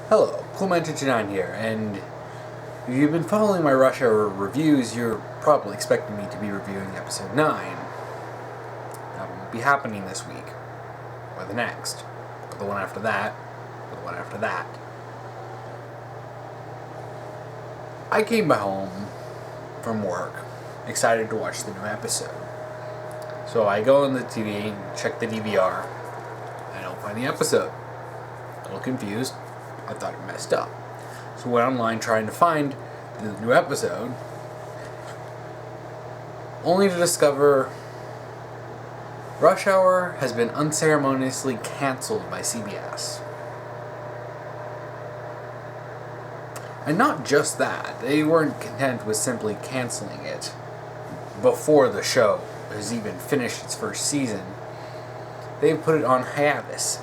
Hello, Clement29 here, and if you've been following my Rush Hour reviews, you're probably expecting me to be reviewing episode 9. That won't be happening this week, or the next, or the one after that, or the one after that. I came home from work, excited to watch the new episode. So I go on the TV, check the DVR, I don't find the episode. A little confused. I thought it messed up. So I went online trying to find the new episode, only to discover Rush Hour has been unceremoniously canceled by CBS. And not just that, they weren't content with simply canceling it before the show has even finished its first season. They've put it on hiatus.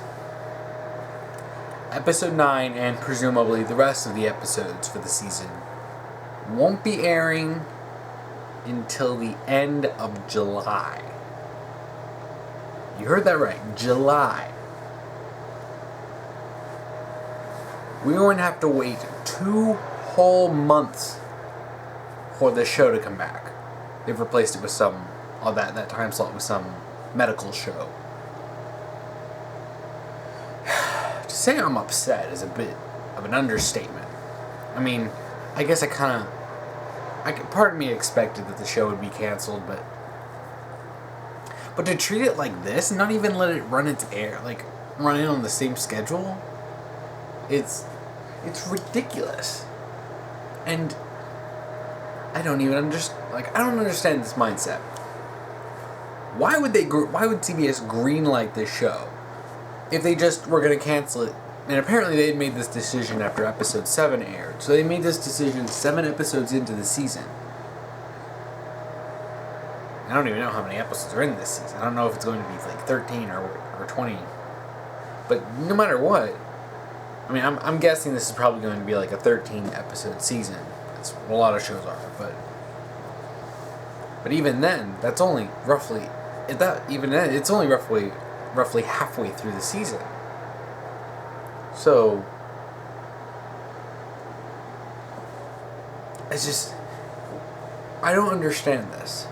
Episode 9 and presumably the rest of the episodes for the season won't be airing until the end of July. You heard that right, July. We're going to have to wait 2 whole months for the show to come back. They've replaced it with that time slot with some medical show. To say I'm upset is a bit of an understatement. I mean, I guess part of me expected that the show would be canceled, but to treat it like this, not even let it run its air, run in on the same schedule, it's ridiculous. And I don't understand this mindset. Why would CBS greenlight this show if they just were going to cancel it? And apparently they had made this decision after episode 7 aired. So they made this decision 7 episodes into the season. I don't even know how many episodes are in this season. I don't know if it's going to be 13 or 20. But no matter what, I mean, I'm guessing this is probably going to be a 13 episode season. That's what a lot of shows are. But even then, that's only roughly... it's only roughly halfway through the season. So it's just, I don't understand this.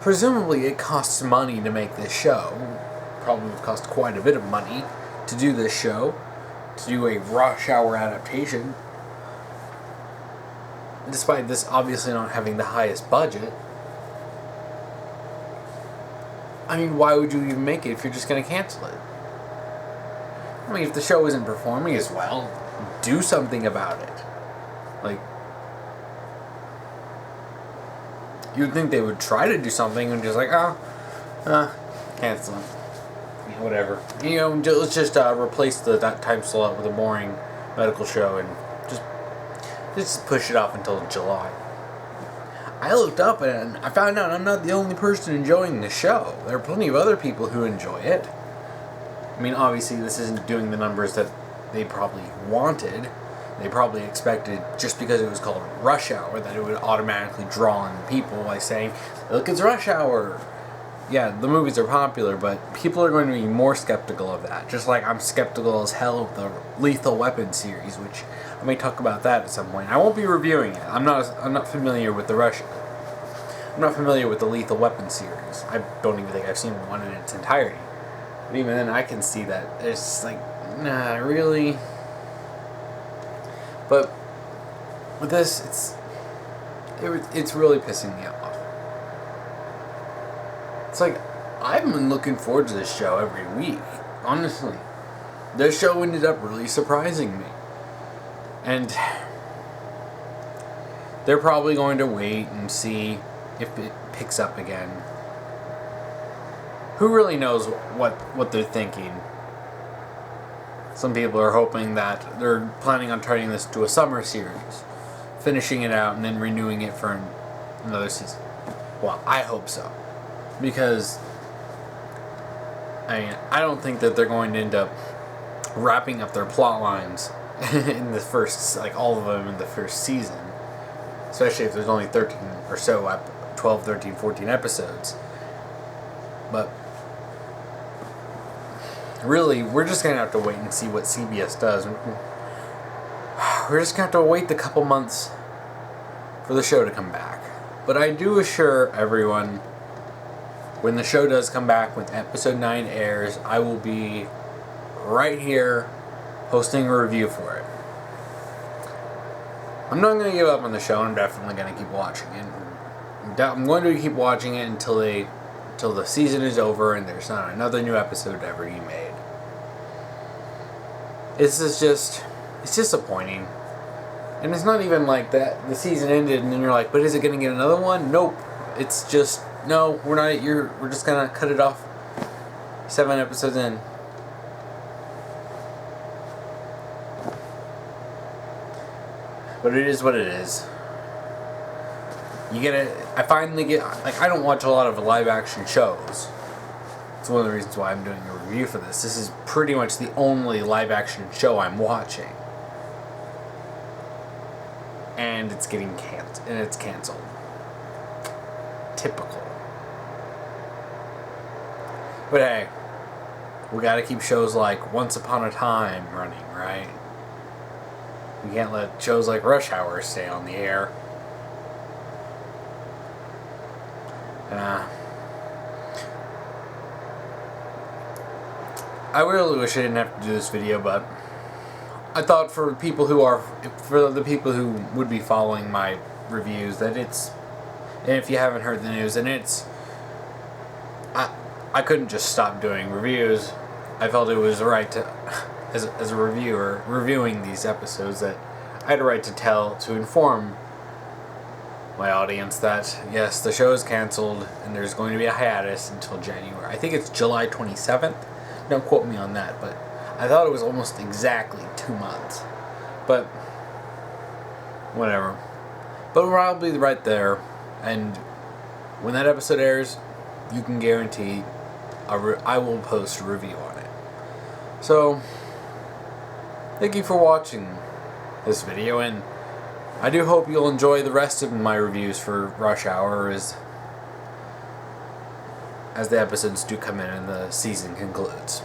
Presumably it costs money to make this show. Probably would cost quite a bit of money to do this show, to do a Rush Hour adaptation. Despite this obviously not having the highest budget. I mean, why would you even make it if you're just going to cancel it? I mean, if the show isn't performing as well, do something about it. You'd think they would try to do something and just cancel it. Yeah, whatever. Let's just replace that time slot with a boring medical show and just push it off until July. I looked up and I found out I'm not the only person enjoying the show. There are plenty of other people who enjoy it. I mean, obviously this isn't doing the numbers that they probably wanted. They probably expected, just because it was called Rush Hour, that it would automatically draw in people by saying, look, it's Rush Hour. Yeah, the movies are popular, but people are going to be more skeptical of that. Just like I'm skeptical as hell of the Lethal Weapon series, which I may talk about that at some point. I won't be reviewing it. I'm not familiar with I'm not familiar with the Lethal Weapon series. I don't even think I've seen one in its entirety. But even then, I can see that it's nah, really. But with this, it's really pissing me off. It's I've been looking forward to this show every week. Honestly, this show ended up really surprising me, and they're probably going to wait and see if it picks up again. Who really knows what they're thinking? Some people are hoping that they're planning on turning this to a summer series, finishing it out and then renewing it for another season. Well, I hope so. Because, I don't think that they're going to end up wrapping up their plot lines in the first, all of them in the first season. Especially if there's only 13 or so, 12, 13, 14 episodes. But really, we're just going to have to wait and see what CBS does. we're just going to have to wait the couple months for the show to come back. But I do assure everyone, when the show does come back, when episode 9 airs, I will be right here posting a review for it. I'm not going to give up on the show. I'm definitely going to keep watching it. I'm going to keep watching it until the season is over and there's not another new episode to ever be made. It's disappointing. And it's not even like that the season ended and then you're like, but is it going to get another one? Nope. It's just, no, we're not. We're just going to cut it off 7 episodes in. But it is what it is. I finally get, like, I don't watch a lot of live action shows. It's one of the reasons why I'm doing a review for this. This is pretty much the only live action show I'm watching. And it's getting canceled. Typical. But hey, we gotta keep shows like Once Upon a Time running, right? We can't let shows like Rush Hour stay on the air. I really wish I didn't have to do this video, but I thought for the people who would be following my reviews, that it's, and if you haven't heard the news, and it's, I couldn't just stop doing reviews. I felt it was right to, as a reviewer, reviewing these episodes, that I had a right to inform my audience that, yes, the show is canceled, and there's going to be a hiatus until January. I think it's July 27th. Don't quote me on that, but I thought it was almost exactly 2 months. But, whatever. But I'll be right there, and when that episode airs, you can guarantee I will post a review on it. So, thank you for watching this video, and I do hope you'll enjoy the rest of my reviews for Rush Hour as the episodes do come in and the season concludes.